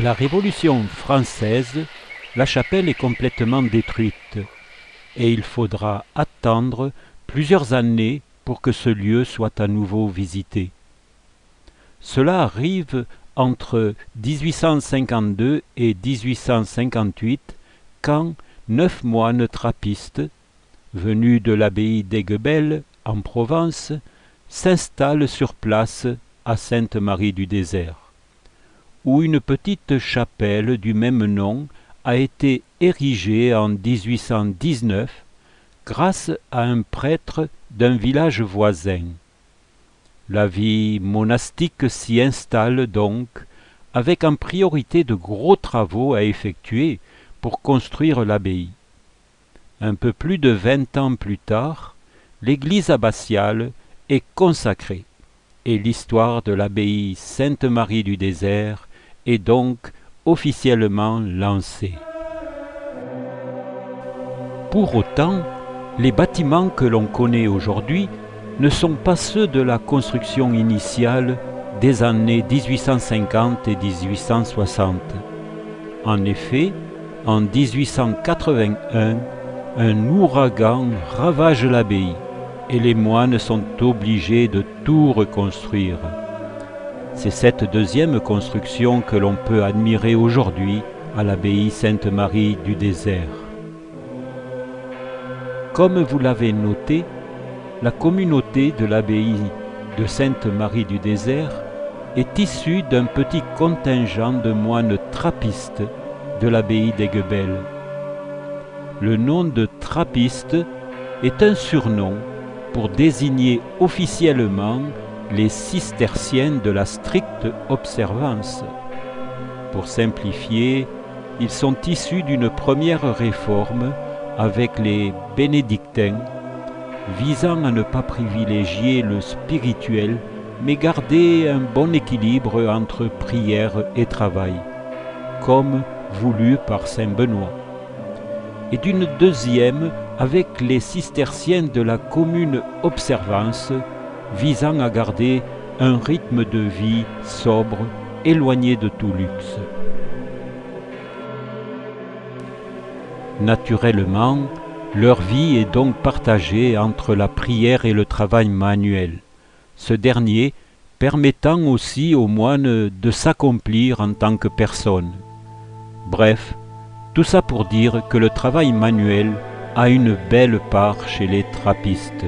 À la Révolution française, la chapelle est complètement détruite et il faudra attendre plusieurs années pour que ce lieu soit à nouveau visité. Cela arrive entre 1852 et 1858 quand 9 moines trappistes, venus de l'abbaye d'Aiguebelle en Provence, s'installent sur place à Sainte-Marie-du-Désert, où une petite chapelle du même nom a été érigée en 1819 grâce à un prêtre d'un village voisin. La vie monastique s'y installe donc, avec en priorité de gros travaux à effectuer pour construire l'abbaye. Un peu plus de 20 ans plus tard, l'église abbatiale est consacrée et l'histoire de l'abbaye Sainte-Marie-du-Désert est donc officiellement lancée. Pour autant, les bâtiments que l'on connaît aujourd'hui ne sont pas ceux de la construction initiale des années 1850 et 1860. En effet, en 1881, un ouragan ravage l'abbaye et les moines sont obligés de tout reconstruire. C'est cette deuxième construction que l'on peut admirer aujourd'hui à l'abbaye Sainte-Marie-du-Désert. Comme vous l'avez noté, la communauté de l'abbaye de Sainte-Marie-du-Désert est issue d'un petit contingent de moines trappistes de l'abbaye d'Aiguebelle. Le nom de trappiste est un surnom pour désigner officiellement les cisterciens de la stricte observance. Pour simplifier, ils sont issus d'une première réforme avec les bénédictins, visant à ne pas privilégier le spirituel, mais garder un bon équilibre entre prière et travail, comme voulu par saint Benoît. Et d'une deuxième avec les cisterciens de la commune observance, visant à garder un rythme de vie sobre, éloigné de tout luxe. Naturellement, leur vie est donc partagée entre la prière et le travail manuel, ce dernier permettant aussi aux moines de s'accomplir en tant que personne. Bref, tout ça pour dire que le travail manuel a une belle part chez les trappistes.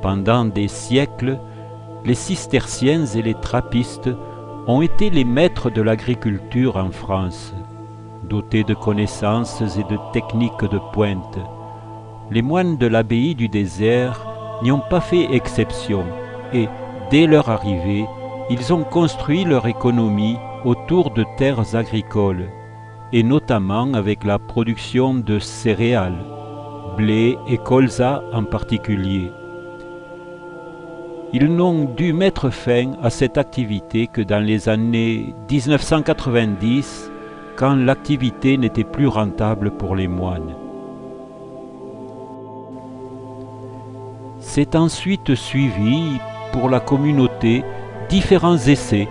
Pendant des siècles, les cisterciens et les trappistes ont été les maîtres de l'agriculture en France. Dotés de connaissances et de techniques de pointe, les moines de l'abbaye du Désert n'y ont pas fait exception et, dès leur arrivée, ils ont construit leur économie autour de terres agricoles, et notamment avec la production de céréales, blé et colza en particulier. Ils n'ont dû mettre fin à cette activité que dans les années 1990, quand l'activité n'était plus rentable pour les moines. C'est ensuite suivi pour la communauté différents essais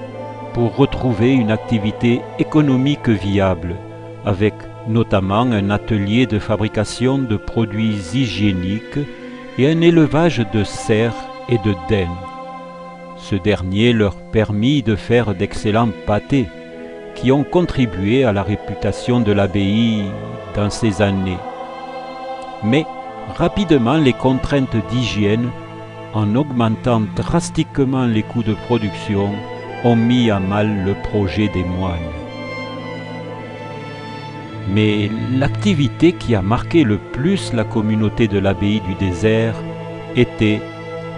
pour retrouver une activité économique viable, avec notamment un atelier de fabrication de produits hygiéniques et un élevage de cerfs et de daims. Ce dernier leur permit de faire d'excellents pâtés, qui ont contribué à la réputation de l'abbaye dans ces années. Mais rapidement les contraintes d'hygiène, en augmentant drastiquement les coûts de production, ont mis à mal le projet des moines. Mais l'activité qui a marqué le plus la communauté de l'abbaye du Désert était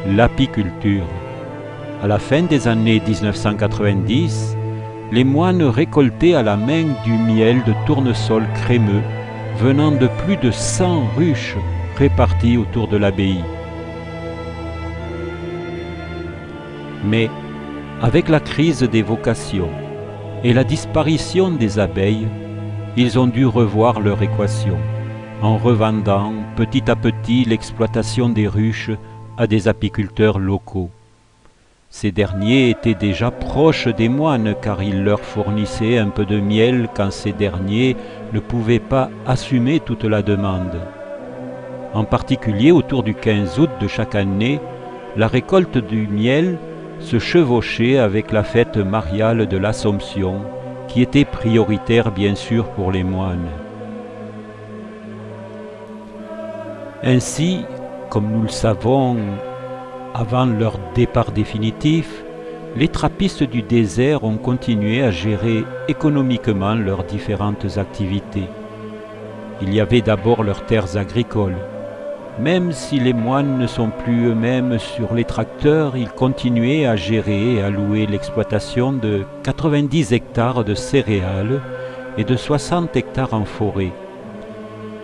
l'apiculture. À la fin des années 1990, les moines récoltaient à la main du miel de tournesol crémeux venant de plus de 100 ruches réparties autour de l'abbaye. Mais avec la crise des vocations et la disparition des abeilles, ils ont dû revoir leur équation en revendant petit à petit l'exploitation des ruches à des apiculteurs locaux. Ces derniers étaient déjà proches des moines car ils leur fournissaient un peu de miel quand ces derniers ne pouvaient pas assumer toute la demande. En particulier, autour du 15 août de chaque année, la récolte du miel se chevauchait avec la fête mariale de l'Assomption, qui était prioritaire bien sûr pour les moines. Ainsi, comme nous le savons, avant leur départ définitif, les trappistes du désert ont continué à gérer économiquement leurs différentes activités. Il y avait d'abord leurs terres agricoles. Même si les moines ne sont plus eux-mêmes sur les tracteurs, ils continuaient à gérer et à louer l'exploitation de 90 hectares de céréales et de 60 hectares en forêt.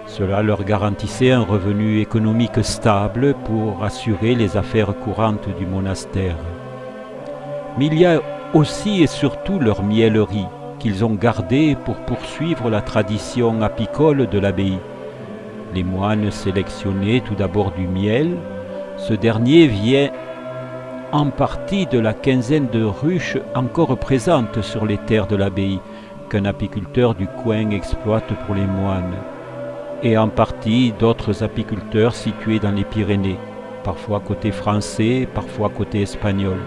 Cela leur garantissait un revenu économique stable pour assurer les affaires courantes du monastère. Mais il y a aussi et surtout leur miellerie qu'ils ont gardée pour poursuivre la tradition apicole de l'abbaye. Les moines sélectionnaient tout d'abord du miel. Ce dernier vient en partie de la quinzaine de ruches encore présentes sur les terres de l'abbaye qu'un apiculteur du coin exploite pour les moines, et en partie d'autres apiculteurs situés dans les Pyrénées, parfois côté français, parfois côté espagnol.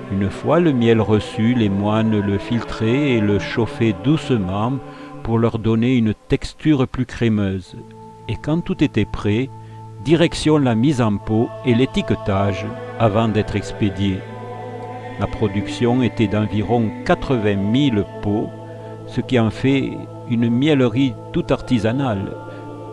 Une fois le miel reçu, les moines le filtraient et le chauffaient doucement pour leur donner une texture plus crémeuse. Et quand tout était prêt, direction la mise en pot et l'étiquetage avant d'être expédié. La production était d'environ 80 000 pots, ce qui en fait une miellerie tout artisanale,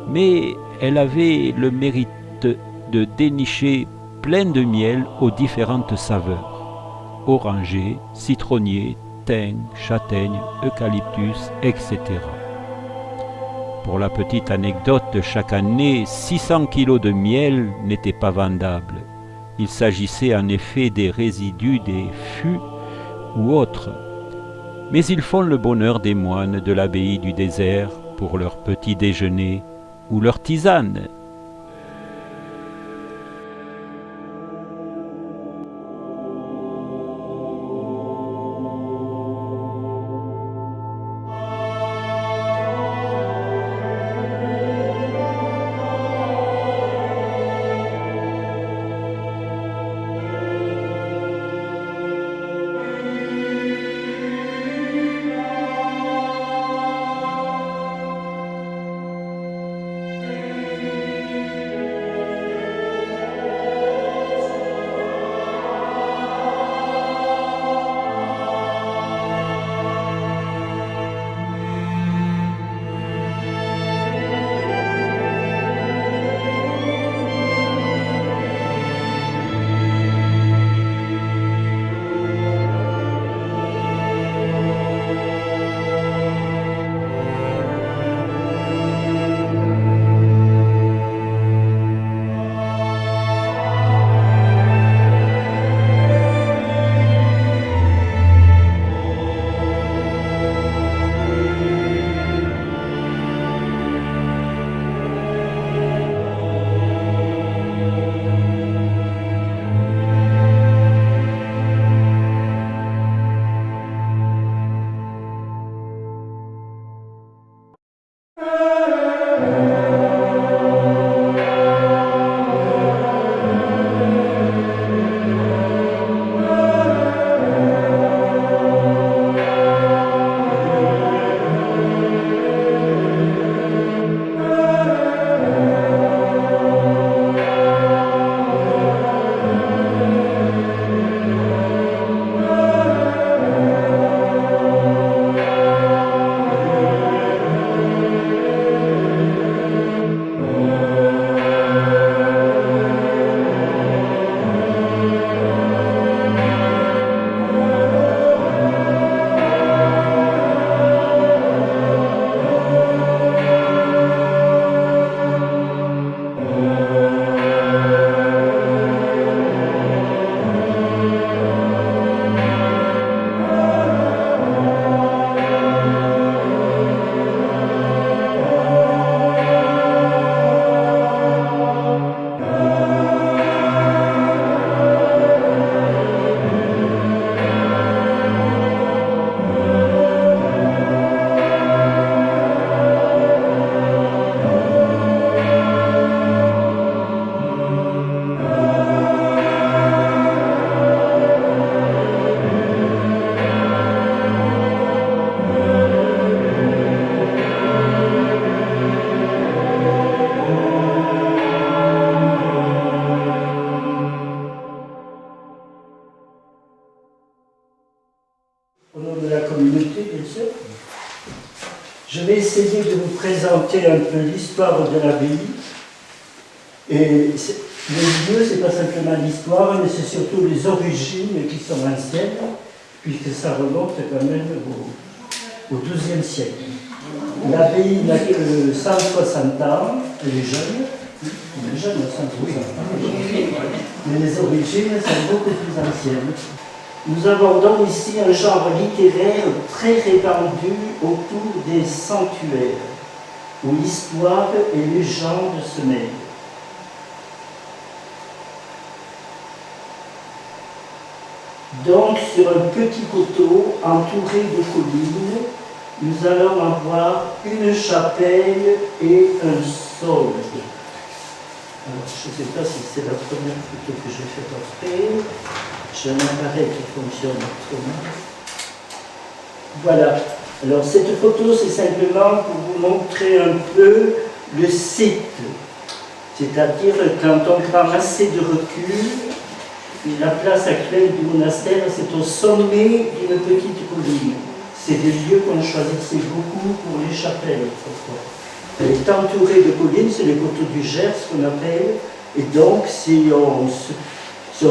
mais elle avait le mérite de dénicher plein de miel aux différentes saveurs: oranger, citronnier, thym, châtaigne, eucalyptus, etc. Pour la petite anecdote, chaque année, 600 kg de miel n'étaient pas vendables. Il s'agissait en effet des résidus des fûts ou autres. Mais ils font le bonheur des moines de l'abbaye du désert pour leur petit déjeuner ou leur tisane. Au nom de la communauté, bien sûr. Je vais essayer de vous présenter un peu l'histoire de l'abbaye. Et le lieu, ce n'est pas simplement l'histoire, mais c'est surtout les origines qui sont anciennes, puisque ça remonte quand même au XIIe siècle. L'abbaye n'a que 160 ans, elle est jeune. Elle est jeune, 160 ans. Mais les origines sont beaucoup plus anciennes. Nous abordons ici un genre littéraire très répandu autour des sanctuaires, où histoire et légende se mêlent. Donc, sur un petit coteau entouré de collines, nous allons avoir une chapelle et un sol. Alors, je ne sais pas si c'est la première photo que je fais après. J'ai un appareil qui fonctionne autrement. Voilà. Alors, cette photo, c'est simplement pour vous montrer un peu le site. C'est-à-dire, quand on prend assez de recul, la place actuelle du monastère, c'est au sommet d'une petite colline. C'est des lieux qu'on choisissait beaucoup pour les chapelles. Elle est entourée de collines, c'est les coteaux du Gers qu'on appelle, et donc si on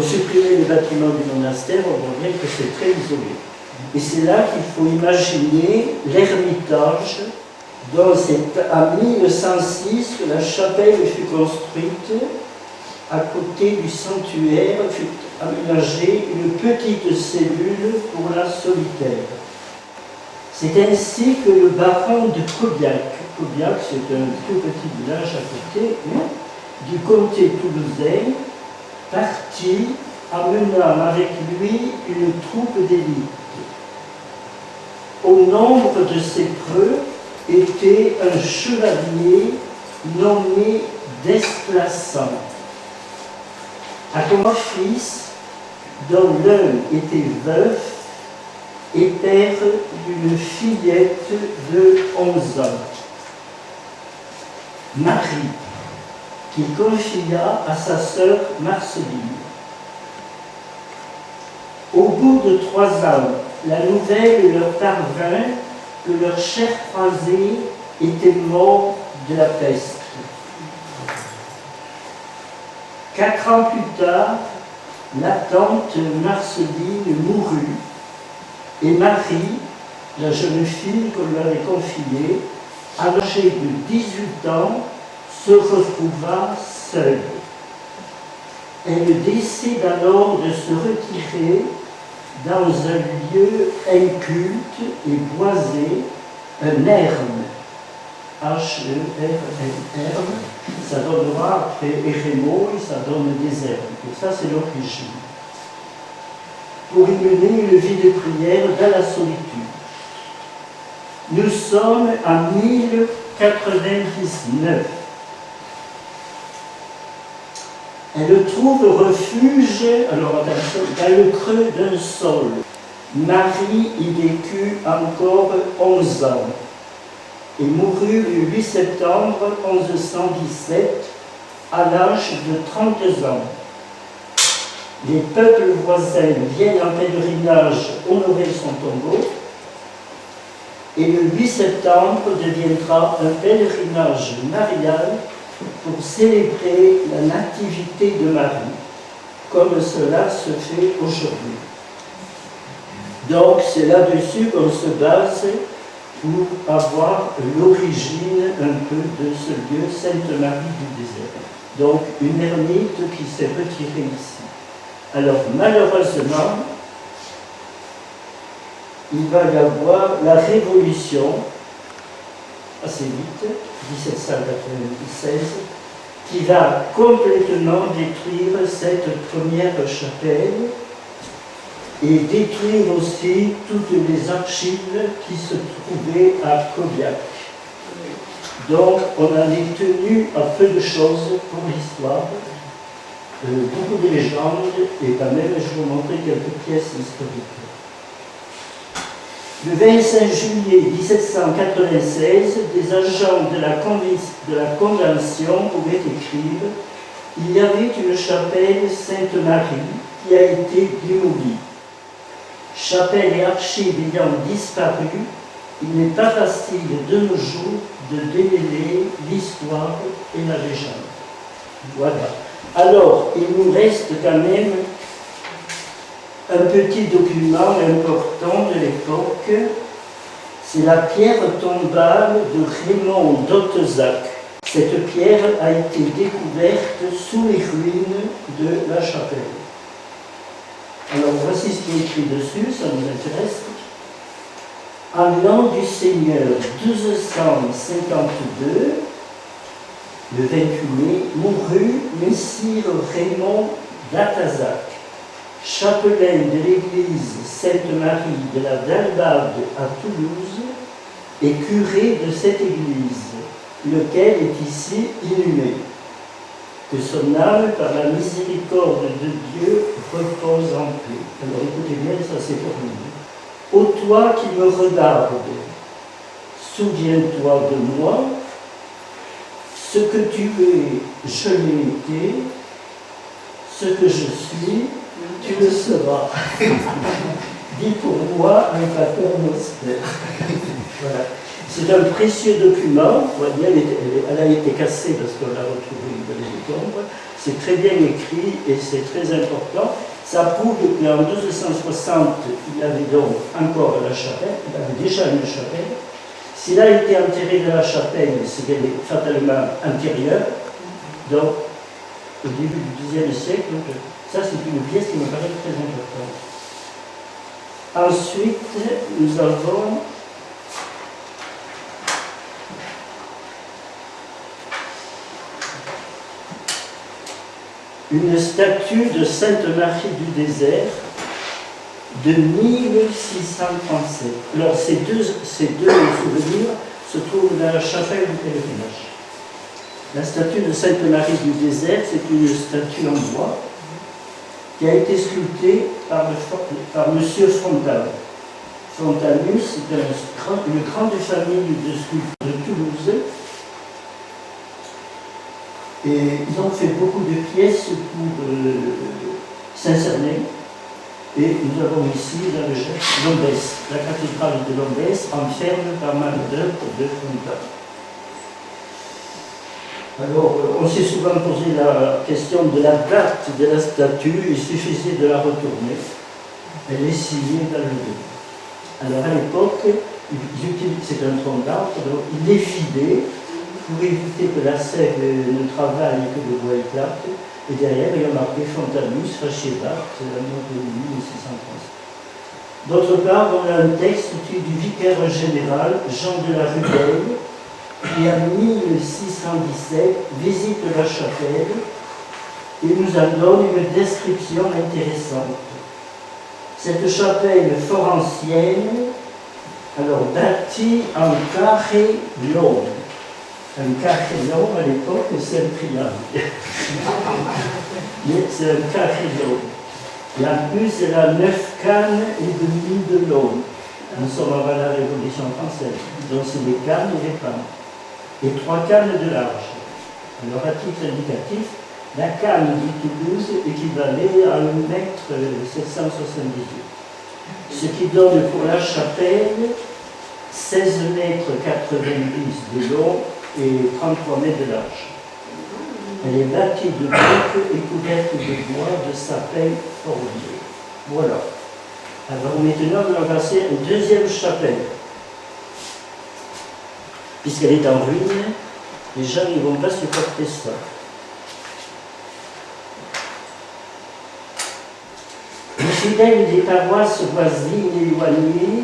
supprimait les bâtiments du monastère, on voit bien que c'est très isolé. Et c'est là qu'il faut imaginer l'ermitage, dont c'est en 1106 que la chapelle fut construite. À côté du sanctuaire fut aménagée une petite cellule pour la solitaire. C'est ainsi que le baron de Cobiac, c'est un tout petit village à côté, du comté toulousain, partit amenant avec lui une troupe d'élite. Au nombre de ses preux était un chevalier nommé Desplaçant, à trois fils, dont l'un était veuf et père d'une fillette de 11 ans, Marie, qu'il confia à sa sœur Marceline. Au bout de 3 ans, la nouvelle leur parvint que leur cher croisé était mort de la peste. 4 ans plus tard, la tante Marceline mourut et Marie, la jeune fille qu'on lui avait confiée, âgée de 18 ans, se retrouva seule. Elle décide alors de se retirer dans un lieu inculte et boisé, un erme. H-E-R-M-R, ça donnera après Érémaux et ça donne des herbes. Et ça, c'est l'origine. Pour y mener une vie de prière dans la solitude. Nous sommes en 1099. Elle trouve refuge, alors attention, dans le creux d'un sol. Marie y vécut encore 11 ans et mourut le 8 septembre 1117 à l'âge de 30 ans. Les peuples voisins viennent en pèlerinage honorer son tombeau et le 8 septembre deviendra un pèlerinage marial pour célébrer la nativité de Marie, comme cela se fait aujourd'hui. Donc c'est là-dessus qu'on se base pour avoir l'origine un peu de ce lieu, Sainte-Marie du désert. Donc une ermite qui s'est retirée ici. Alors malheureusement, il va y avoir la Révolution, assez vite, 1796, qui va complètement détruire cette première chapelle et détruire aussi toutes les archives qui se trouvaient à Cobiac. Donc on en est tenu à peu de choses pour l'histoire, beaucoup de légendes, et quand même je vais vous montrer quelques pièces historiques. Le 25 juillet 1796, des agents de la Convention pouvaient écrire « Il y avait une chapelle Sainte-Marie qui a été démolie. chapelle et archives ayant disparu, il n'est pas facile de nos jours de démêler l'histoire et la légende. Voilà. Alors, il nous reste quand même un petit document important de l'époque. C'est la pierre tombale de Raymond d'Ottezac. Cette pierre a été découverte sous les ruines de la chapelle. Alors voici ce qui est écrit dessus, ça nous intéresse. En l'an du Seigneur 1252, le 28 mai, mourut Messire Raymond d'Atazac, chapelain de l'église Sainte-Marie de la Dalbade à Toulouse et curé de cette église, lequel est ici inhumé. Que son âme, par la miséricorde de Dieu, repose en paix. Alors écoutez bien, ça c'est pour nous. Ô toi qui me regardes, souviens-toi de moi. Ce que tu es, je l'ai été. Ce que je suis, tu le seras. Dis pour moi un paternoster. Voilà. C'est un précieux document. Vous voyez, elle a été cassée parce qu'on l'a retrouvée dans les décombres. C'est très bien écrit et c'est très important. Ça prouve qu'en 1260, il avait donc encore la chapelle, il avait déjà une chapelle. S'il a été enterré dans la chapelle, c'est qu'elle est fatalement antérieure. Donc, au début du Xe siècle, donc, ça c'est une pièce qui me paraît très importante. Ensuite, nous avons une statue de Sainte-Marie du Désert de 1637. Alors ces deux souvenirs se trouvent dans la chapelle du pèlerinage. La statue de Sainte-Marie du Désert, c'est une statue en bois qui a été sculptée par M. Frontal. Frontanus est une grande famille de sculpteurs de Toulouse. Et ils ont fait beaucoup de pièces pour Saint-Cernin. Et nous avons ici dans le Gers, Lombès. La cathédrale de Lombès enferme pas mal d'œuvres de Frontal. Alors, on s'est souvent posé la question de la date de la statue. Il suffisait de la retourner. Elle est signée dans le dos. Alors, à l'époque, c'est un tronc d'arbre, donc il est filé pour éviter que la sève ne travaille et que le bois éclate. Et derrière, il y a marqué Fontanus, Fachébat, c'est la mort de 1630. D'autre part, on a un texte du vicaire général, Jean de la Rudelle, qui en 1617 visite la chapelle et nous en donne une description intéressante. Cette chapelle fort ancienne, alors bâtie en carré long. Un carré long, à l'époque, c'est un triangle. Mais c'est un carré long. Et en plus, elle a 9 cannes et demi de long. Nous sommes avant la Révolution française. Donc, c'est des cannes et des pans. Et 3 cannes de large. Alors, à titre indicatif, la canne de Toulouse équivalait à 1,778 m. Ce qui donne pour la chapelle 16,90 m de long et 33 mètres de large. Elle est bâtie de briques et couverte de bois de sapin formier. Voilà. Alors maintenant, on va passer à une deuxième chapelle. Puisqu'elle est en ruine, les gens ne vont pas supporter ça. Les fidèles des paroisses voisines et éloignées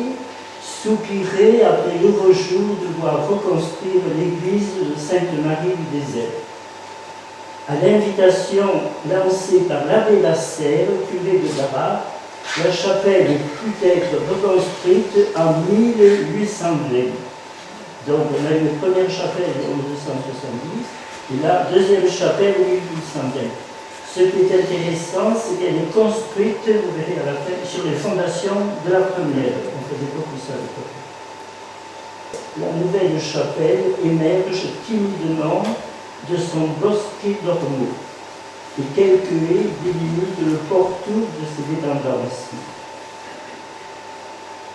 soupiraient après l'heureux jour de voir reconstruire l'église de Sainte-Marie du Désert. À l'invitation lancée par l'abbé Lasserre, curé de Daras, la chapelle put être reconstruite en 1820. Donc on a une première chapelle en 1270 et la deuxième chapelle en 1820. Ce qui est intéressant, c'est qu'elle est construite, vous verrez à la fin, sur les fondations de la première. On faisait beaucoup ça à l'époque. La nouvelle chapelle émerge timidement de son bosquet d'ormeaux et quelques haies délimitent le pourtour de ses dépendances.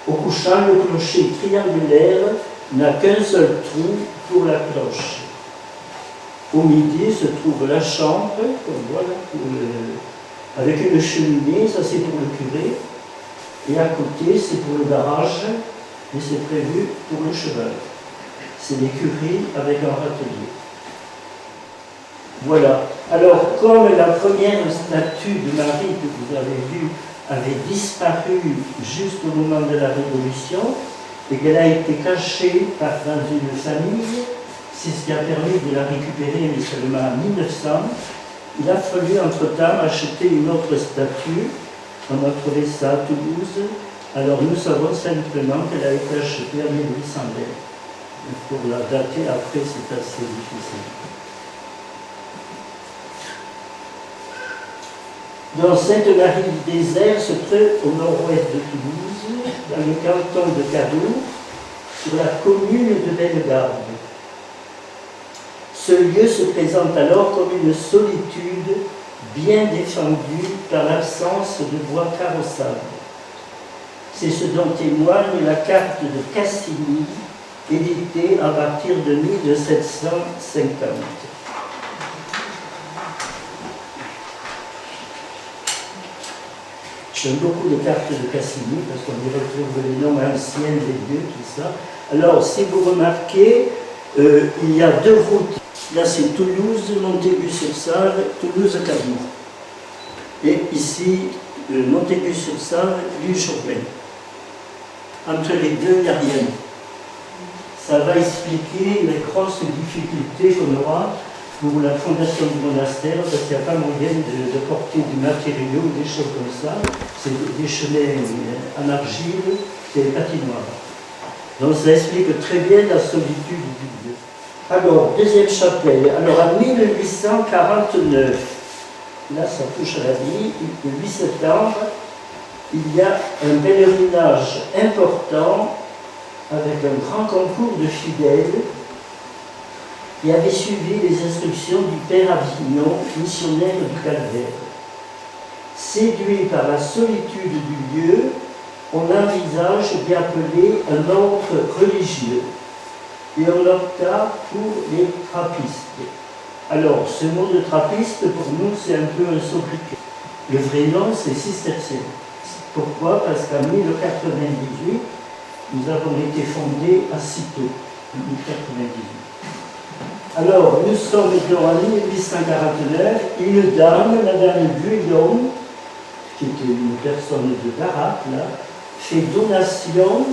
Au couchant, le clocher triangulaire n'a qu'un seul trou pour la cloche. Au midi se trouve la chambre, comme voilà, avec une cheminée, ça c'est pour le curé, et à côté c'est pour le garage, et c'est prévu pour le cheval. C'est l'écurie avec un râtelier. Voilà. Alors, comme la première statue de Marie que vous avez vue avait disparu juste au moment de la Révolution, et qu'elle a été cachée dans une famille, c'est ce qui a permis de la récupérer, mais seulement en 1900. Il a fallu entre-temps acheter une autre statue. On a trouvé ça à Toulouse. Alors nous savons simplement qu'elle a été achetée en 1820. Pour la dater après, c'est assez difficile. Donc Sainte-Marie-du-Désert se trouve au nord-ouest de Toulouse, dans le canton de Cadour, sur la commune de Bellegarde. Ce lieu se présente alors comme une solitude bien défendue par l'absence de voies carrossables. C'est ce dont témoigne la carte de Cassini, éditée à partir de 1750. J'aime beaucoup les cartes de Cassini parce qu'on y retrouve les noms anciens des lieux, tout ça. Alors, si vous remarquez, il y a deux routes. Là, c'est Toulouse, Montaigu-sur-Sarre, Toulouse-Cadour. Et ici, Montaigu-sur-Sarre, Lille-Jourdain. Entre les deux, il n'y a rien. Ça va expliquer les grosses difficultés qu'on aura pour la fondation du monastère, parce qu'il n'y a pas moyen de porter du matériau ou des choses comme ça. C'est des chemins en argile, c'est des patinoires. Donc ça explique très bien la solitude du lieu. Alors, deuxième chapelle. Alors, en 1849, là ça touche à la vie, le 8 septembre, il y a un pèlerinage important avec un grand concours de fidèles qui avait suivi les instructions du père Avignon, missionnaire du Calvaire. Séduit par la solitude du lieu, on envisage d'y appeler un ordre religieux. Et on opta pour les trappistes. Alors, ce mot de trappiste, pour nous, c'est un peu un sobriquet. Le vrai nom, c'est cistercien. Pourquoi? Parce qu'en 1098, nous avons été fondés à Cîteaux, en 1098. Alors, nous sommes en 1849, une dame, Madame Guyon, qui était une personne de Darat, là, fait donation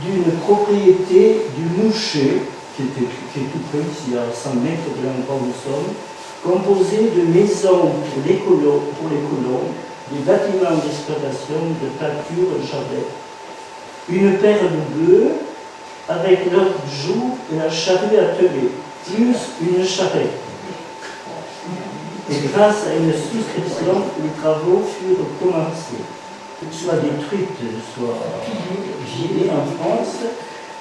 d'une propriété du Mouchet, qui est tout près ici, à 100 mètres de l'endroit où nous sommes, composée de maisons pour les colons, des bâtiments d'exploitation, de pâture, de jardin, une paire de bœufs avec leur joug et la charrue attelée, plus une charrette. Et grâce à une souscription, les travaux furent commencés. Soit détruites, soit gilées en France.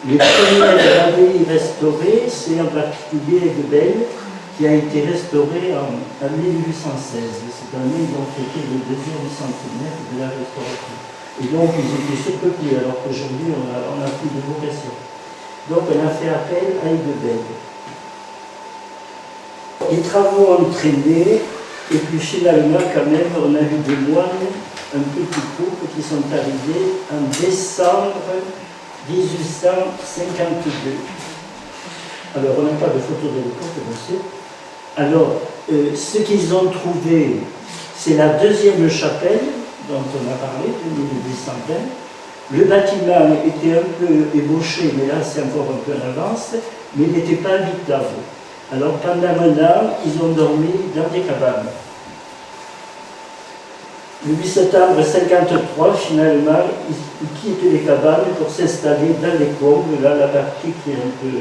Les premières abbayes restaurées, c'est en particulier Aiguebelle, qui a été restaurée en 1816. Cette année, ils ont fêté le deuxième centenaire de la restauration. Et donc, ils étaient surpeuplés, alors qu'aujourd'hui, on n'a plus de vocation. Donc, on a fait appel à Aiguebelle. Les travaux ont traîné, et puis finalement, quand même, on a eu des moines un peu plus courts qui sont arrivés en décembre 1852. Alors, on n'a pas de photo de l'époque, bien sûr. Alors, ce qu'ils ont trouvé, c'est la deuxième chapelle dont on a parlé, de 1820. Le bâtiment était un peu ébauché, mais là c'est encore un peu en avance, mais il n'était pas habitable. Alors pendant un an, ils ont dormi dans des cabanes. Le 8 septembre 1953, finalement, ils quittent les cabanes pour s'installer dans les combles, là la partie qui est un peu,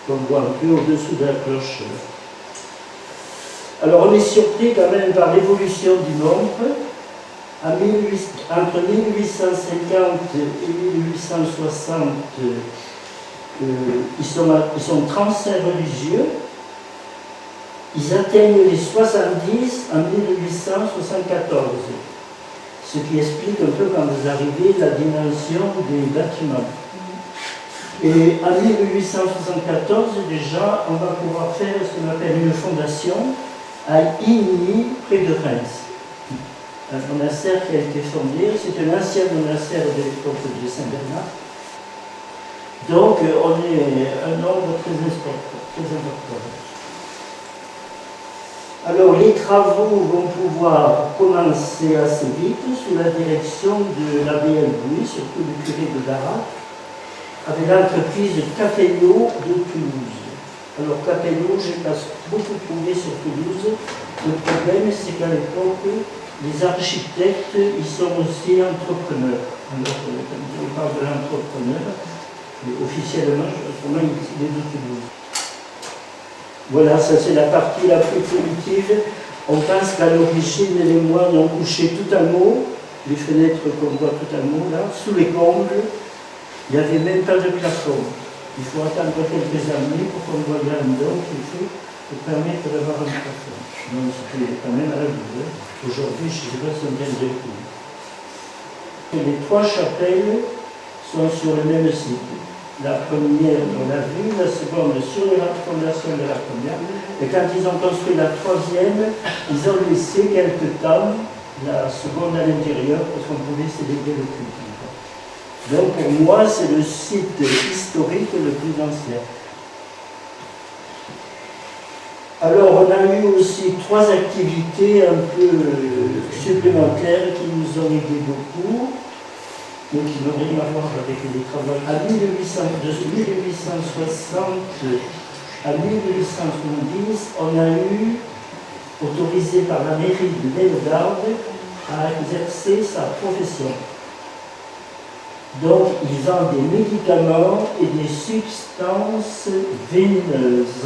qu'on voit un peu au-dessous de la cloche. Alors on est surpris quand même par l'évolution du nombre. Entre 1850 et 1860, ils sont 35 religieux. Ils atteignent les 70 en 1874. ce qui explique un peu quand vous arrivez la dimension des bâtiments. Et en 1874, déjà, on va pouvoir faire ce qu'on appelle une fondation à Igny, près de Reims. Un monastère qui a été fondé, c'est un ancien monastère de l'époque de Saint-Bernard. Donc, on est un nombre très important. Alors, les travaux vont pouvoir commencer assez vite sous la direction de l'abbé Elbouy, surtout du curé de Darat, avec l'entreprise Capello de Toulouse. Alors, Capello, j'ai pas beaucoup trouvé sur Toulouse. Le problème, c'est qu'à l'époque, les architectes, ils sont aussi entrepreneurs. Alors, quand on parle de l'entrepreneur, officiellement, il est de Toulouse. Voilà, ça c'est la partie la plus primitive. On pense qu'à l'origine, les moines ont couché tout en haut, les fenêtres qu'on voit tout en haut là, sous les combles. Il n'y avait même pas de plafond. Il faut attendre quelques années pour qu'on voit là un don qui fait pour permettre d'avoir un plafond. Donc c'était quand même à la double. Aujourd'hui, je ne sais pas si on vient de coup. Les trois chapelles sont sur le même site. La première, on l'a vu, la seconde sur la fondation de la première. Et quand ils ont construit la troisième, ils ont laissé quelque temps la seconde à l'intérieur parce qu'on pouvait célébrer le culte. Donc pour moi, c'est le site historique le plus ancien. Alors on a eu aussi trois activités un peu supplémentaires qui nous ont aidé beaucoup. Donc qui n'ont rien à voir avec les travaux. De 1860 à 1870, on a eu, autorisé par la mairie de Bellegarde, à exercer sa profession. Donc, ils vendent des médicaments et des substances veineuses.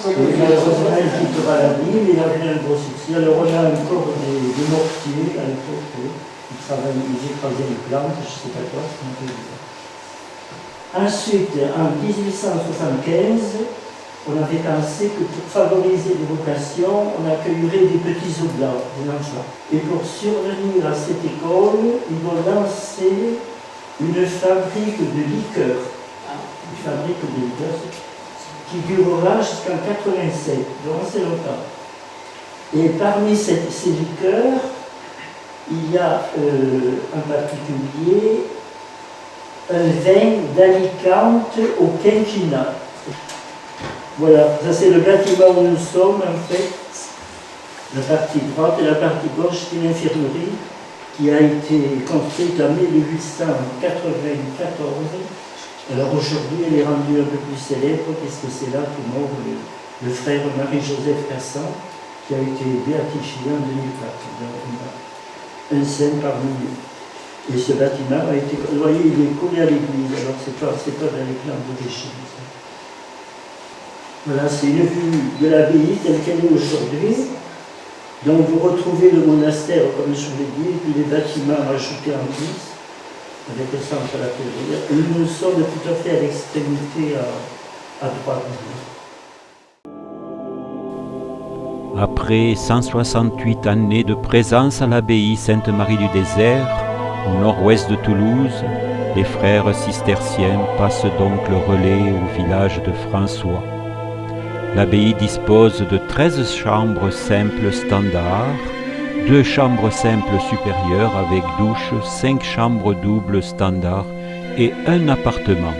Malheureusement, il quittera la ville, il a eu un gros succès. Alors, on a encore des mortiers à l'époque, ils écrasaient les plantes, je ne sais pas quoi, c'est un peu bizarre. Ensuite, en 1875, on avait pensé que pour favoriser les vocations, on accueillerait des petits oblats, des enfants. Et pour survenir à cette école, ils vont lancer une fabrique de liqueurs. Une fabrique de liqueurs qui durera jusqu'en 87, donc assez longtemps. Et parmi ces liqueurs, il y a en particulier un vin d'Alicante au quinquina. Voilà, ça c'est le bâtiment où nous sommes en fait. La partie droite et la partie gauche, c'est une infirmerie qui a été construite en 1894. Alors aujourd'hui, elle est rendue un peu plus célèbre puisque c'est là que mort le frère Marie-Joseph Cassan qui a été béatifié en 2004. Un saint parmi nous. Et ce bâtiment a été, vous voyez, il est collé à l'église, alors c'est pas dans les plans d'origine. Voilà, c'est une vue de l'abbaye telle qu'elle est aujourd'hui. Donc vous retrouvez le monastère, comme je vous l'ai dit, et puis les bâtiments rajoutés en plus, avec le centre à la périphérie. Et nous sommes tout à fait à l'extrémité à droite. Après 168 années de présence à l'abbaye Sainte-Marie du Désert, au nord-ouest de Toulouse, les frères cisterciens passent donc le relais au village de François. L'abbaye dispose de 13 chambres simples standards, 2 chambres simples supérieures avec douche, 5 chambres doubles standards et un appartement.